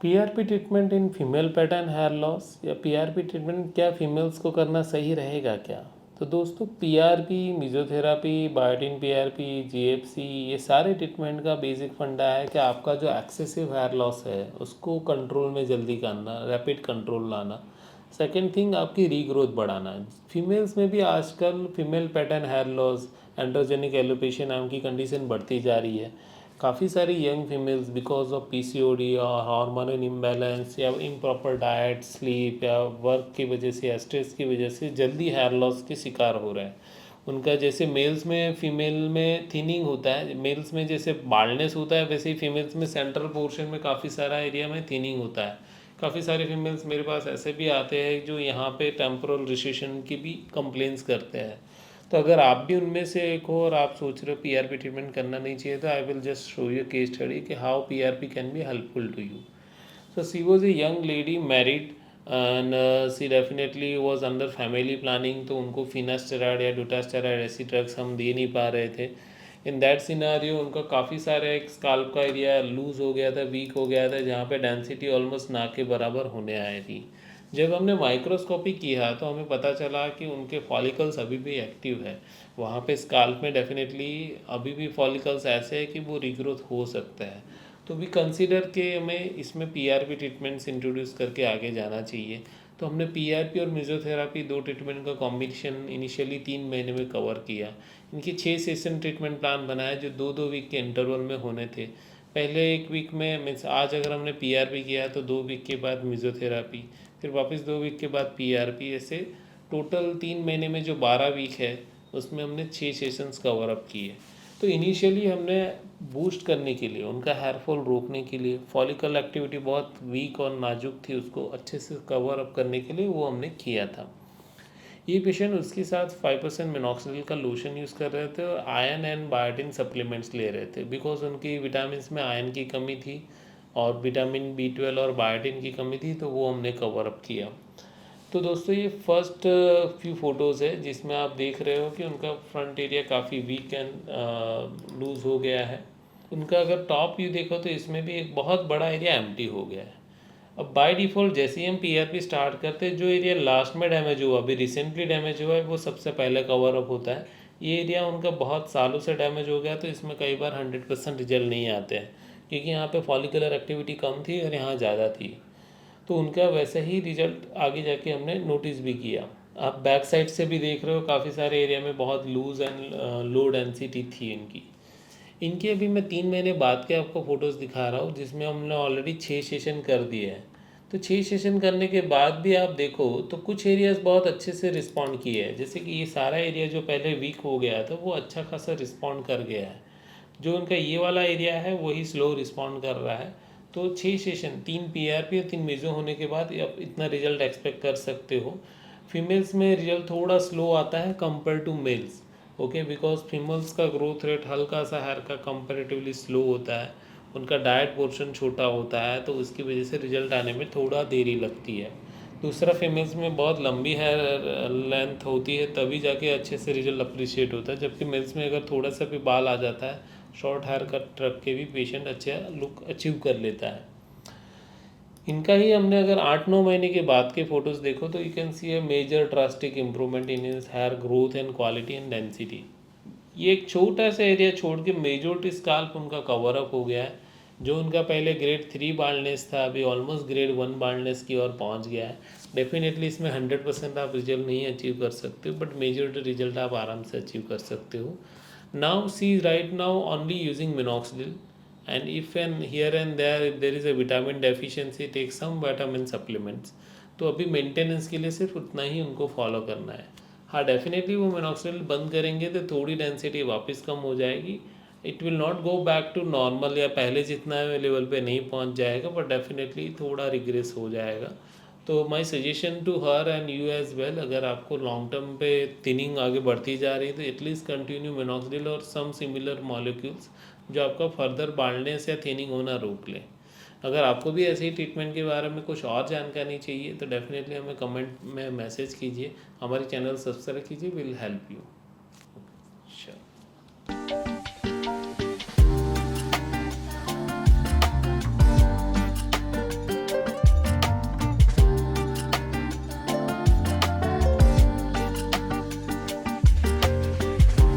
PRP treatment in female pattern hair loss या PRP treatment क्या females को करना सही रहेगा क्या? तो दोस्तों PRP, mesotherapy, biotin PRP, GFC, ये सारे ट्रीटमेंट का बेसिक फंडा है कि आपका जो एक्सेसिव हेयर लॉस है उसको कंट्रोल में जल्दी करना, रैपिड कंट्रोल लाना। सेकेंड थिंग आपकी रीग्रोथ बढ़ाना। फीमेल्स में भी आजकल female pattern hair loss, androgenic alopecia नाम की कंडीशन बढ़ती जा रही है। काफ़ी सारी young females because of PCOD और हार्मोनल इम्बैलेंस या इम्प्रॉपर डाइट, स्लीप या वर्क की वजह से या स्ट्रेस की वजह से जल्दी हेयर लॉस के शिकार हो रहे हैं। उनका जैसे मेल्स में फीमेल में थिनिंग होता है, मेल्स में जैसे बाल्डनेस होता है, वैसे ही फीमेल्स में सेंट्रल पोर्शन में काफ़ी सारा एरिया में थिनिंग होता है। काफ़ी सारे फीमेल्स मेरे पास ऐसे भी आते हैं जो यहाँ पे टेम्पोरल रिसेशन की भी कंप्लेंट्स करते हैं। तो अगर आप भी उनमें से एक हो और आप सोच रहे हो पीआरपी ट्रीटमेंट करना नहीं चाहिए, तो I will just show you case study कि how PRP can be helpful to you. So she was a young lady married and she definitely was under family planning, तो उनको फिनास्टेरॉइड या डोटास्टेरॉइड ऐसी ड्रग्स हम दे नहीं पा रहे थे। इन दैट सिनारियो उनका काफ़ी सारे एक स्काल्प का एरिया लूज़ हो गया था, वीक हो गया था, जहाँ पे डेंसिटी ऑलमोस्ट ना के बराबर होने आई थी। जब हमने माइक्रोस्कोपी किया तो हमें पता चला कि उनके फॉलिकल्स अभी भी एक्टिव है। वहाँ पे स्काल्प में डेफिनेटली अभी भी फॉलिकल्स ऐसे हैं कि वो रिग्रोथ हो सकता है। तो भी कंसिडर के हमें इसमें पीआरपी ट्रीटमेंट्स इंट्रोड्यूस करके आगे जाना चाहिए। तो हमने पीआरपी और मेसोथेरापी दो ट्रीटमेंट का कॉम्बिनेशन इनिशियली 3 महीने में कवर किया। इनकी 6 सेशन ट्रीटमेंट प्लान बनाया जो 2-2 वीक के इंटरवल में होने थे। पहले एक वीक में मीन्स आज अगर हमने पीआरपी किया तो 2 वीक के बाद मेसोथेरापी, फिर वापस 2 वीक के बाद पीआरपी, ऐसे टोटल 3 महीने में जो 12 वीक है उसमें हमने 6 सेशंस कवर अप किए। तो इनिशियली हमने बूस्ट करने के लिए, उनका हेयर फॉल रोकने के लिए, फॉलिकल एक्टिविटी बहुत वीक और नाजुक थी, उसको अच्छे से कवर अप करने के लिए वो हमने किया था। ये पेशेंट उसके साथ 5% मिनॉक्सिडिल का लोशन यूज़ कर रहे थे और आयरन एंड बायोटिन सप्लीमेंट्स ले रहे थे बिकॉज उनकी विटामिन में आयरन की कमी थी और विटामिन B12 और बायोटिन की कमी थी, तो वो हमने कवर अप किया। तो दोस्तों ये फर्स्ट फ्यू फोटोज़ है जिसमें आप देख रहे हो कि उनका फ्रंट एरिया काफ़ी वीक एंड लूज़ हो गया है। उनका अगर टॉप व्यू देखो तो इसमें भी एक बहुत बड़ा एरिया एम्प्टी हो गया है। अब बाय डिफ़ॉल्ट जैसे ही हम पीआरपी स्टार्ट करते हैं, जो एरिया लास्ट में डैमेज हुआ, अभी रिसेंटली डैमेज हुआ है, वो सबसे पहले कवर अप होता है। ये एरिया उनका बहुत सालों से डैमेज हो गया, तो इसमें कई बार 100% रिजल्ट नहीं आते हैं क्योंकि यहाँ पे फॉलिकुलर एक्टिविटी कम थी और यहाँ ज़्यादा थी। तो उनका वैसा ही रिजल्ट आगे जाके हमने नोटिस भी किया। आप बैक साइड से भी देख रहे हो काफ़ी सारे एरिया में बहुत लूज़ एंड लो डेंसिटी थी इनकी। इनके अभी मैं 3 महीने बाद के आपको फ़ोटोज़ दिखा रहा हूँ जिसमें हमने ऑलरेडी 6 सेशन कर दिए हैं। तो 6 सेशन करने के बाद भी आप देखो तो कुछ एरियाज़ बहुत अच्छे से रिस्पॉन्ड किए हैं, जैसे कि ये सारा एरिया जो पहले वीक हो गया था वो अच्छा खासा रिस्पॉन्ड कर गया है। जो उनका ये वाला एरिया है वही स्लो रिस्पॉन्ड कर रहा है। तो 6 सेशन, 3 पीआरपी और 3 मेजो होने के बाद आप इतना रिजल्ट एक्सपेक्ट कर सकते हो। फीमेल्स में रिजल्ट थोड़ा स्लो आता है compare to males, okay, because females का ग्रोथ रेट हल्का सा हेयर का कंपेरेटिवली स्लो होता है, उनका डाइट पोर्शन छोटा होता है, तो उसकी वजह से रिजल्ट आने में थोड़ा देरी लगती है। दूसरा फीमेल्स में बहुत लंबी हेयर लेंथ होती है तभी जाके अच्छे से रिजल्ट अप्रिशिएट होता है, जबकि मेल्स में अगर थोड़ा सा भी बाल आ जाता है, शॉर्ट हेयर कट रख के भी पेशेंट अच्छा लुक अचीव कर लेता है। इनका ही हमने अगर 8-9 महीने के बाद के फ़ोटोज़ देखो तो you can see a major drastic improvement in his hair growth and quality and density. ये एक छोटा सा एरिया छोड़ के मेजोरिटी स्काल्प उनका कवर अप हो गया है। जो उनका पहले ग्रेड 3 बाल्डनेस था अभी ऑलमोस्ट ग्रेड 1 बाल्डनेस की ओर पहुंच गया है। डेफिनेटली इसमें 100% आप रिजल्ट नहीं अचीव कर सकते, बट मेजोरिटी रिजल्ट आप आराम से अचीव कर सकते हो। Now see right now only using minoxidil, and if and here and there if there is a vitamin deficiency take some vitamin supplements। तो अभी मेंटेनेंस के लिए सिर्फ उतना ही उनको फॉलो करना है। हाँ डेफिनेटली वो मिनॉक्सिडिल बंद करेंगे तो थोड़ी डेंसिटी वापस कम हो जाएगी। It will not go back to normal या पहले जितना लेवल पे नहीं पहुंच जाएगा, बट डेफिनेटली थोड़ा रिग्रेस हो जाएगा। तो my suggestion to her and you as well, अगर आपको लॉन्ग टर्म पे थिनिंग आगे बढ़ती जा रही है तो एटलीस्ट कंटिन्यू मिनॉक्सिडिल और सम सिमिलर मॉलिक्यूल्स जो आपका फर्दर बाल्डनेस या थिनिंग होना रोक ले। अगर आपको भी ऐसे ही ट्रीटमेंट के बारे में कुछ और जानकारी चाहिए तो डेफिनेटली हमें कमेंट में मैसेज कीजिए, हमारे चैनल सब्सक्राइब कीजिए, विल हेल्प यू।